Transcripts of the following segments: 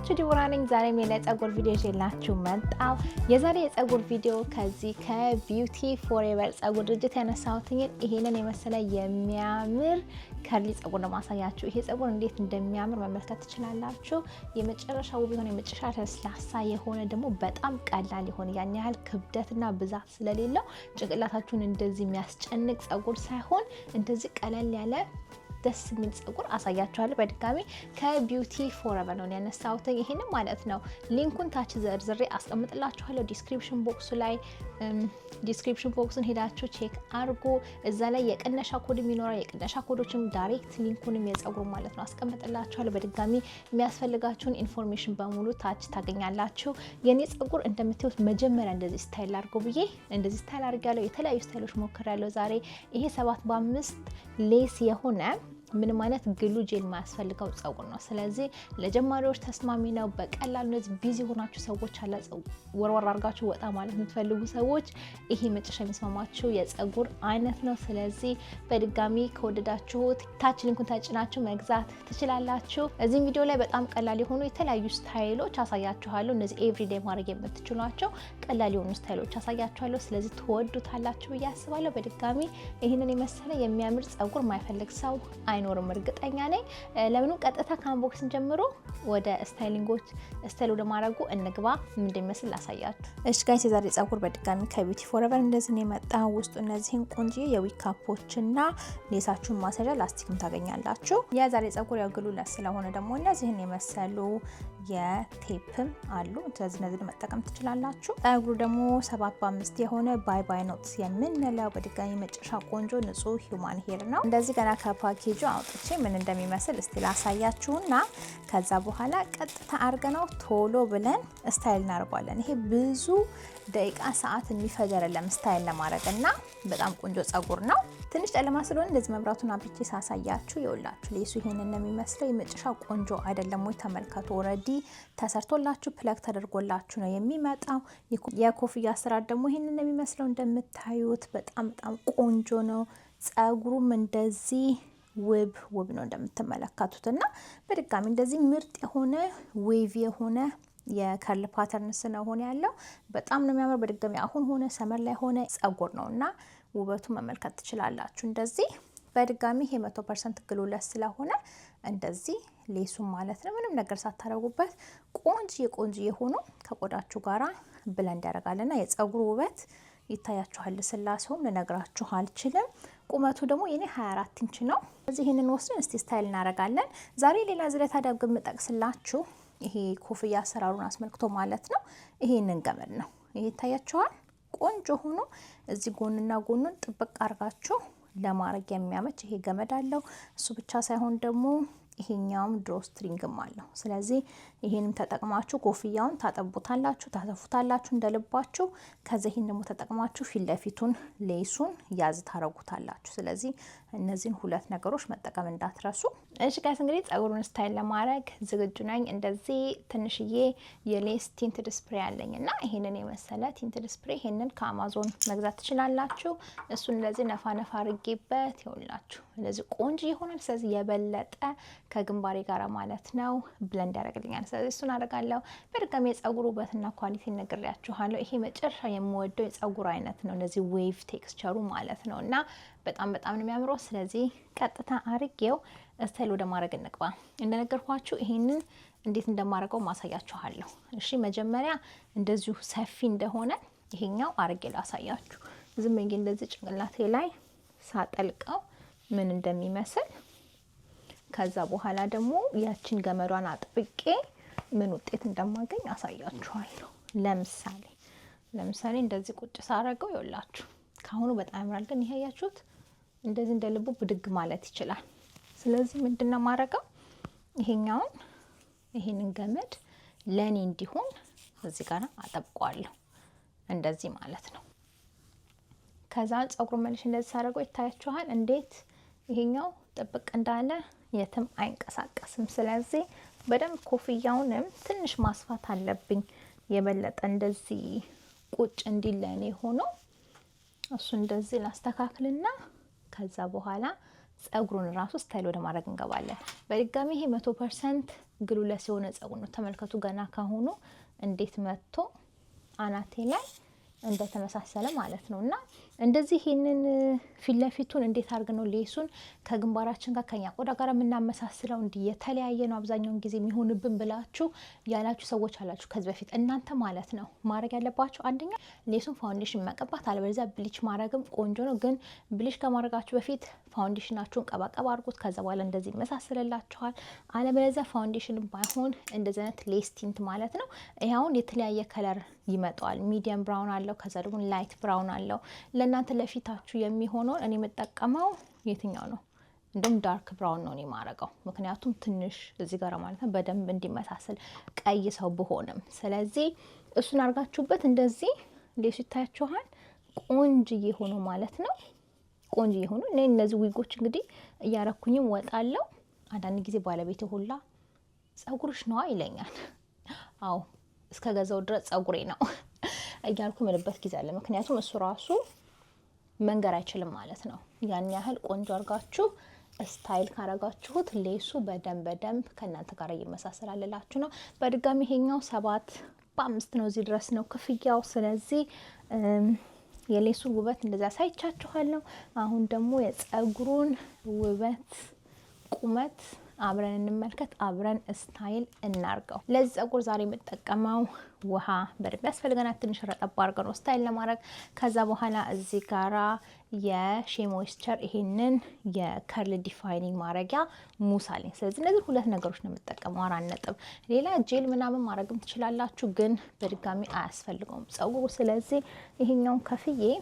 ናችሁ? ዲቦራ ነኝ። ዛሬም የፀጉር ቪዲዮ ይዤላችሁ መጣሁ። የዛሬ የፀጉር ቪዲዮ ከዚህ ከቢዩቲ ፎሬቨር ፀጉር ድርጅት ያነሳሁትን ይሄንን የመሰለ የሚያምር ከርሊ ፀጉር ነው ማሳያችሁ። ይሄ ፀጉር እንዴት እንደሚያምር መመልከት ትችላላችሁ። የመጨረሻው ቢሆን የመጨረሻ ለስላሳ የሆነ ደግሞ በጣም ቀላል የሆነ ያን ያህል ክብደትና ብዛት ስለሌለው ጭንቅላታችሁን እንደዚህ የሚያስጨንቅ ፀጉር ሳይሆን እንደዚህ ቀለል ያለ ደስ የሚል ፀጉር አሳያችኋለሁ። በድጋሚ ከቢዩቲ ፎሬቨር ነው ያነሳሁት ይሄንን ማለት ነው። ሊንኩን ታች ዘርዝሬ አስቀምጥላችኋለሁ ዲስክሪፕሽን ቦክሱ ላይ። ዲስክሪፕሽን ቦክሱን ሄዳችሁ ቼክ አድርጉ። እዛ ላይ የቅነሻ ኮድ የሚኖረው የቅነሻ ኮዶችም ዳይሬክት ሊንኩንም የፀጉሩ ማለት ነው አስቀምጥላችኋለሁ። በድጋሚ የሚያስፈልጋችሁን ኢንፎርሜሽን በሙሉ ታች ታገኛላችሁ። የኔ ፀጉር እንደምታዩት መጀመሪያ እንደዚህ ስታይል አድርጎ ብዬ እንደዚህ ስታይል አድርጋለሁ። የተለያዩ ስታይሎች ሞክሬያለሁ። ዛሬ ይሄ 7×5 ሌስ የሆነ ምንም አይነት ግሉ ጄል ማያስፈልገው ፀጉር ነው። ስለዚህ ለጀማሪዎች ተስማሚ ነው። በቀላሉ እነዚህ ቢዚ ሆናችሁ ሰዎች አለ ወርወር አድርጋችሁ ወጣ ማለት የምትፈልጉ ሰዎች ይሄ መጨረሻ የሚስማማችሁ የፀጉር አይነት ነው። ስለዚህ በድጋሚ ከወደዳችሁት ታች ሊንኩን ተጭናችሁ መግዛት ትችላላችሁ። እዚህ ቪዲዮ ላይ በጣም ቀላል የሆኑ የተለያዩ ስታይሎች አሳያችኋለሁ። እነዚህ ኤቭሪዴይ ማድረግ የምትችሏቸው ቀላል የሆኑ ስታይሎች አሳያችኋለሁ። ስለዚህ ትወዱታላችሁ ብዬ አስባለሁ። በድጋሚ ይህንን የመሰለ የሚያምር ፀጉር ማይፈልግ ሰው አይኖርም እርግጠኛ ነኝ። ለምኑ ቀጥታ ከአንቦክስን ጀምሮ ወደ ስታይሊንጎች ስታይል ወደ ማድረጉ እንግባ። ምን እንደሚመስል ላሳያችሁ። እሺ ጋይስ፣ የዛሬ ፀጉር በድጋሚ ከቢዩቲ ፎሬቨር እንደዚህ ነው የመጣው። ውስጡ እነዚህን ቆንጆ የዊክ ካፖችና ሌሳችሁን ማሰሪያ ላስቲክም ታገኛላችሁ። የዛሬ ፀጉር ያው ግሉለስ ስለሆነ ደግሞ እነዚህን የመሰሉ የቴፕም አሉ። ስለዚህ እነዚህን መጠቀም ትችላላችሁ። ፀጉሩ ደግሞ 7×5 የሆነ ባይ ባይ ኖትስ የምንለው በድጋሚ መጨረሻ ቆንጆ ንጹህ ሂውማን ሄር ነው። እንደዚህ ገና ከፓኬጁ አውጥቼ ምን እንደሚመስል እስቲ ላሳያችሁና ከዛ በኋላ ቀጥታ አርገነው ቶሎ ብለን ስታይል እናደርጋለን። ይሄ ብዙ ደቂቃ ሰዓት የሚፈጅ አይደለም ስታይል ለማድረግ እና በጣም ቆንጆ ፀጉር ነው። ትንሽ ጨለማ ስለሆነ እንደዚህ መብራቱን አብርቼ ሳሳያችሁ ይውላችሁ ሌሱ ይሄንን ነው የሚመስለው። የመጨረሻ ቆንጆ አይደለም ወይ? ተመልከቱ። ኦሬዲ ተሰርቶላችሁ ፕለግ ተደርጎላችሁ ነው የሚመጣው። የኮፍያ አሰራር ደግሞ ይሄንን ነው የሚመስለው። እንደምታዩት በጣም ቆንጆ ነው። ፀጉሩም እንደዚህ ውብ ነው እንደምትመለከቱት እና በድጋሚ እንደዚህ ምርጥ የሆነ ዌቭ የሆነ የከርል ፓተርን ስለሆነ ያለው በጣም ነው የሚያምር። በድጋሚ አሁን ሆነ ሰመር ላይ ሆነ ፀጉር ነውና ውበቱ መመልከት ትችላላችሁ። እንደዚህ በድጋሚ ይሄ 100% ግሉለስ ስለሆነ እንደዚህ ሌሱ ማለት ነው ምንም ነገር ሳታረጉበት ቆንጆ የሆኑ ከቆዳችሁ ጋራ ብለንድ ያደርጋልና የፀጉሩ ውበት ይታያችኋል። ስላሴውም ልነግራችሁ አልችልም። ቁመቱ ደግሞ የኔ 24 ኢንች ነው። እዚህ ይሄንን ወስደን እስቲ ስታይል እናደርጋለን። ዛሬ ሌላ ዝለት አዳግ የምጠቅስላችሁ ይሄ ኮፍያ አሰራሩን አስመልክቶ ማለት ነው። ይሄንን ገመድ ነው። ይሄ ይታያችኋል። ቆንጆ ሆኖ እዚህ ጎንና ጎኑን ጥብቅ አርጋችሁ ለማድረግ የሚያመች ይሄ ገመድ አለው። እሱ ብቻ ሳይሆን ደግሞ ይሄኛውም ድሮ ስትሪንግም አለው። ስለዚህ ይሄንም ተጠቅማችሁ ኮፍያውን ታጠቡታላችሁ፣ ታሰፉታላችሁ እንደልባችሁ። ከዛ ይሄን ደግሞ ተጠቅማችሁ ፊት ለፊቱን ሌሱን ያዝ ታረጉታላችሁ። ስለዚህ እነዚህን ሁለት ነገሮች መጠቀም እንዳትረሱ። እሺ ጋይስ፣ እንግዲህ ፀጉሩን ስታይል ለማድረግ ዝግጁ ነኝ። እንደዚህ ትንሽዬ የሌስ ቲንትድ ስፕሬይ አለኝና ይሄንን የመሰለ ቲንትድ ስፕሬይ ይሄንን ከአማዞን መግዛት ትችላላችሁ። እሱን እንደዚህ ነፋ አርጌበት ይውላችሁ እንደዚህ ቆንጆ ይሆናል። ስለዚህ የበለጠ ከግንባሬ ጋር ማለት ነው ብለንድ ያደርግልኛል። ስለዚህ እሱን አደርጋለሁ። በድጋሚ የፀጉሩ ውበትና ኳሊቲ ነግሬያችኋለሁ። ይሄ መጨረሻ የምወደው የፀጉር አይነት ነው፣ እንደዚህ ዌቭ ቴክስቸሩ ማለት ነው እና በጣም ነው የሚያምረው። ስለዚህ ቀጥታ አርጌው ስታይል ወደ ማድረግ እንግባ። እንደነገርኳችሁ ይሄንን እንዴት እንደማደርገው ማሳያችኋለሁ። እሺ መጀመሪያ እንደዚሁ ሰፊ እንደሆነ ይሄኛው አርጌ ላሳያችሁ። ዝም ብዬ እንደዚህ ጭንቅላቴ ላይ ሳጠልቀው ምን እንደሚመስል ከዛ በኋላ ደግሞ ያችን ገመዷን አጥብቄ ምን ውጤት እንደማገኝ አሳያችኋለሁ። ለምሳሌ እንደዚህ ቁጭ ሳረገው ይውላችሁ ካሁኑ በጣም ያምራል። ግን ይሄያችሁት እንደዚህ እንደ ልቡ ብድግ ማለት ይችላል። ስለዚህ ምንድነው ማረጋው ይሄንን ገመድ ለኔ እንዲሆን እዚህ ጋር አጠብቀዋለሁ እንደዚህ ማለት ነው። ከዛ ፀጉሩ መልሽ እንደዚህ ሳረገው ይታያችኋል እንዴት ይሄኛው ጥብቅ እንዳለ የትም አይንቀሳቀስም። ስለዚህ በደንብ ኮፍያውንም ትንሽ ማስፋት አለብኝ የበለጠ እንደዚህ ቁጭ እንዲል ለኔ ሆኖ እሱ እንደዚህ ላስተካክልና ከዛ በኋላ ፀጉሩን ራሱ ስታይል ወደ ማድረግ እንገባለን። በድጋሚ ይሄ 100% ግሉለስ የሆነ ጸጉር ነው። ተመልከቱ ገና ካሁኑ እንዴት መጥቶ አናቴ ላይ እንደተመሳሰለ ማለት ነውና እንደዚህ ይሄንን ፊት ለፊቱን እንዴት አድርገን ነው ሌሱን ከግንባራችን ጋር ከኛ ቆዳ ጋር የምናመሳስለው እንዲህ የተለያየ ነው አብዛኛውን ጊዜ የሚሆንብን ብላችሁ ያላችሁ ሰዎች አላችሁ ከዚህ በፊት እናንተ ማለት ነው ማድረግ ያለባችሁ አንደኛ ሌሱን ፋውንዴሽን መቀባት አለበለዚያ ብሊች ማድረግም ቆንጆ ነው ግን ብሊች ከማድረጋችሁ በፊት ፋውንዴሽናችሁን ቀባቀባ አድርጉት ከዛ በኋላ እንደዚህ ይመሳሰልላችኋል አለበለዚያ ፋውንዴሽን ባይሆን እንደዚህ አይነት ሌስ ቲንት ማለት ነው ይሄውን የተለያየ ከለር ይመጣል ሚዲየም ብራውን አለው ከዛ ደግሞ ላይት ብራውን አለው ለእናንተ ለፊታችሁ የሚሆነው እኔ መጠቀመው የትኛው ነው እንደም ዳርክ ብራውን ነው እኔ ማረጋው ምክንያቱም ትንሽ እዚህ ጋር ማለት ነው በደንብ እንዲመሳሰል ቀይ ሰው በሆነም ስለዚህ እሱን አርጋችሁበት እንደዚህ ሌሱ ይታያችኋል ቆንጆ ሆኖ ማለት ነው ቆንጆ ሆኖ እነዚህ ዊጎች እንግዲህ እያረኩኝም ወጣለው አንዳንድ ጊዜ ባለቤቴ ሁላ ጸጉርሽ ነው ይለኛል አው እስከ ገዛው ድረስ ጸጉሬ ነው እያልኩ ምልበት ጊዜ አለ ምክንያቱም እሱ ራሱ መንገር አይችልም ማለት ነው ያን ያህል ቆንጆ አርጋችሁ ስታይል ካረጋችሁት ሌሱ በደንብ ከናንተ ጋር ይመሳሰላልላችሁ ነው በድጋሚ ይሄኛው 7.5 ነው እዚህ ድረስ ነው ክፍያው ስለዚህ የሌሱ ውበት እንደዛ ሳይቻችኋለሁ አሁን ደግሞ የጸጉሩን ውበት ቁመት አብረን እንመልከት አብረን ስታይል እናርገው ለዚህ ጸጉር ዛሬ የምጠቀመው ውሃ በደንብ ያስፈልገናል ትንሽ ረጠብ አድርገን ነው ስታይል ለማድረግ ከዛ በኋላ እዚህ ጋራ የሼ ሞይስቸር ይሄንን የከርል ዲፋይኒንግ ማድረጊያ ሙስ አለኝ ስለዚህ እነዚህ ሁለት ነገሮች ነው የምጠቀመው 4 ነጥብ ሌላ ጄል ምናምን ማድረግም ትችላላችሁ ግን በድጋሚ አያስፈልገውም ጸጉሩ ስለዚህ ይሄኛውን ከፍዬ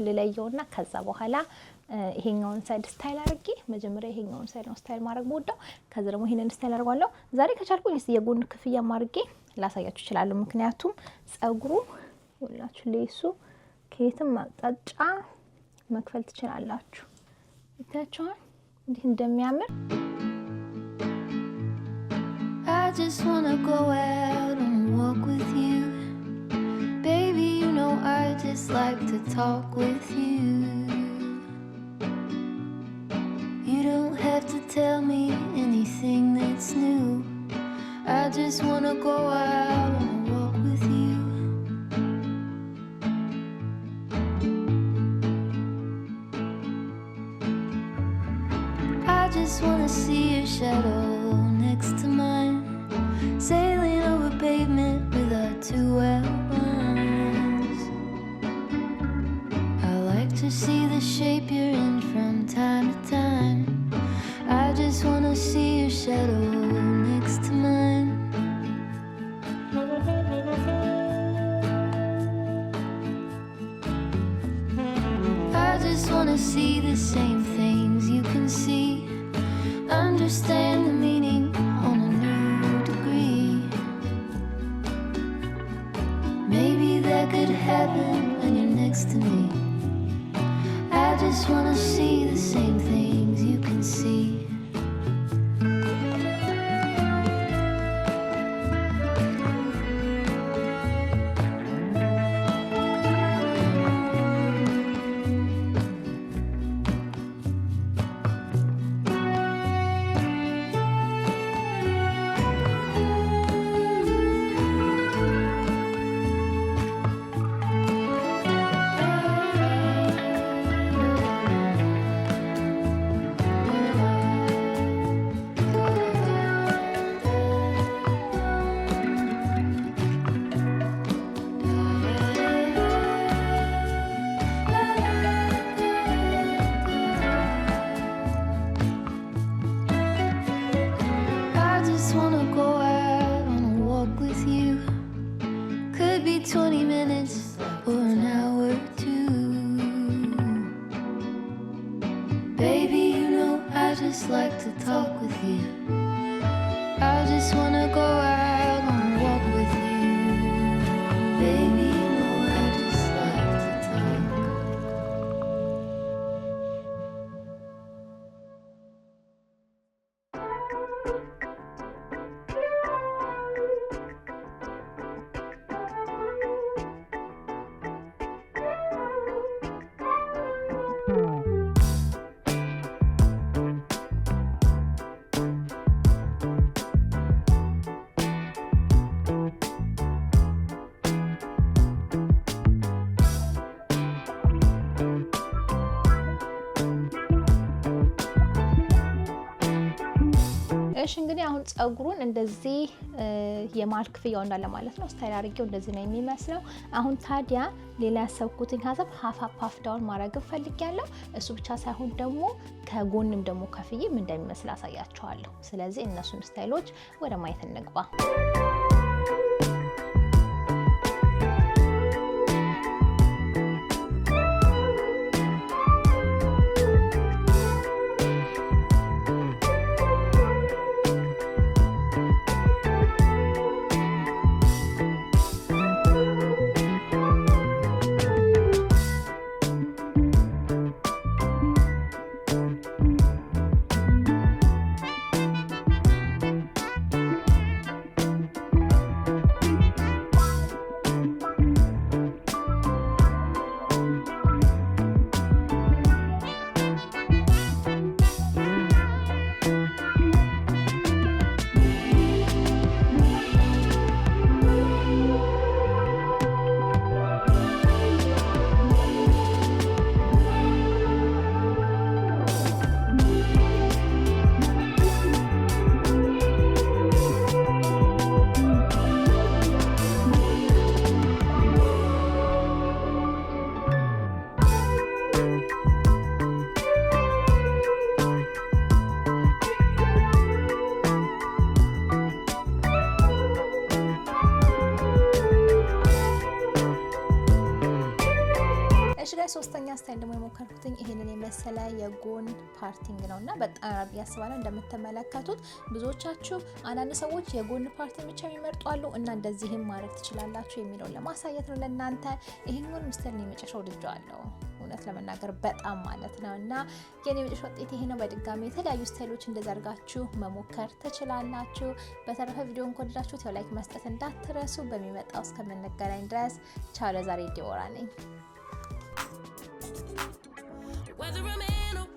ልለየውና ከዛ በኋላ ይሄኛውን ሳይድ ስታይል አድርጌ መጀመሪያ ይሄኛውን ሳይድ ነው ስታይል ማድረግ ወጣው ከዛ ደግሞ ይሄንን ስታይል አድርጓለሁ ዛሬ ከቻልኩኝ እስቲ የጎን ክፍያ ማድረጌ ላሳያችሁ ይችላል ምክንያቱም ጸጉሩ ሁላችሁ ሌሱ ከየትም አቅጣጫ መክፈል ትችላላችሁ ይታያችኋል እንዴ እንደሚያምር I just wanna go out and walk with you baby you know I just like to talk with you You don't have to tell me anything that's new I just wanna go out and walk with you I just wanna see your shadow next to mine Sailing over pavement with our 2 outlines I like to see the shape you're in from time to time I just wanna see your shadow next to mine I just wanna see the same things you can see Understand the meaning on a new degree Maybe that could happen when you're next to me I just wanna see the same things you can see just like to talk with you. I just wanna go out on a walk with you. Baby, you know I just like to talk. እሺ እንግዲህ አሁን ጸጉሩን እንደዚህ የማል ክፍያው እንዳለ ማለት ነው ስታይል አድርጌው እንደዚህ ነው የሚመስለው። አሁን ታዲያ ሌላ ያሰብኩትን ሀሳብ ሀፍ አፕ ሀፍ ዳውን ማድረግ ፈልጊያለሁ። እሱ ብቻ ሳይሆን ደግሞ ከጎንም ደግሞ ከፍዬ ምን እንደሚመስል አሳያችኋለሁ። ስለዚህ እነሱን ስታይሎች ወደ ማየት እንግባ። ሶስተኛ ስታይል ደግሞ የሞከርኩትኝ ይሄንን የመሰለ የጎን ፓርቲንግ ነውና በጣም አሪፍ ያስባለው። እንደምትመለከቱት ብዙዎቻችሁ አንዳንድ ሰዎች የጎን ፓርቲንግ ብቻ የሚመርጡ አሉ እና እንደዚህም ማድረግ ትችላላችሁ የሚለውን ለማሳየት ነው ለእናንተ። ይሄንን ስታይል ነው የመጨረሻው ልጅዋለሁ እውነት ለመናገር በጣም ማለት ነው። እና የኔ መጨረሻ ውጤት ይሄ ነው። በድጋሚ የተለያዩ ስታይሎች እንደዛ አድርጋችሁ መሞከር ትችላላችሁ። በተረፈ ቪዲዮን ከወደዳችሁት ያው ላይክ መስጠት እንዳትረሱ። በሚመጣው እስከምንገናኝ ድረስ ቻው። ለዛሬ ዲቦራ ነኝ። Whether I'm in or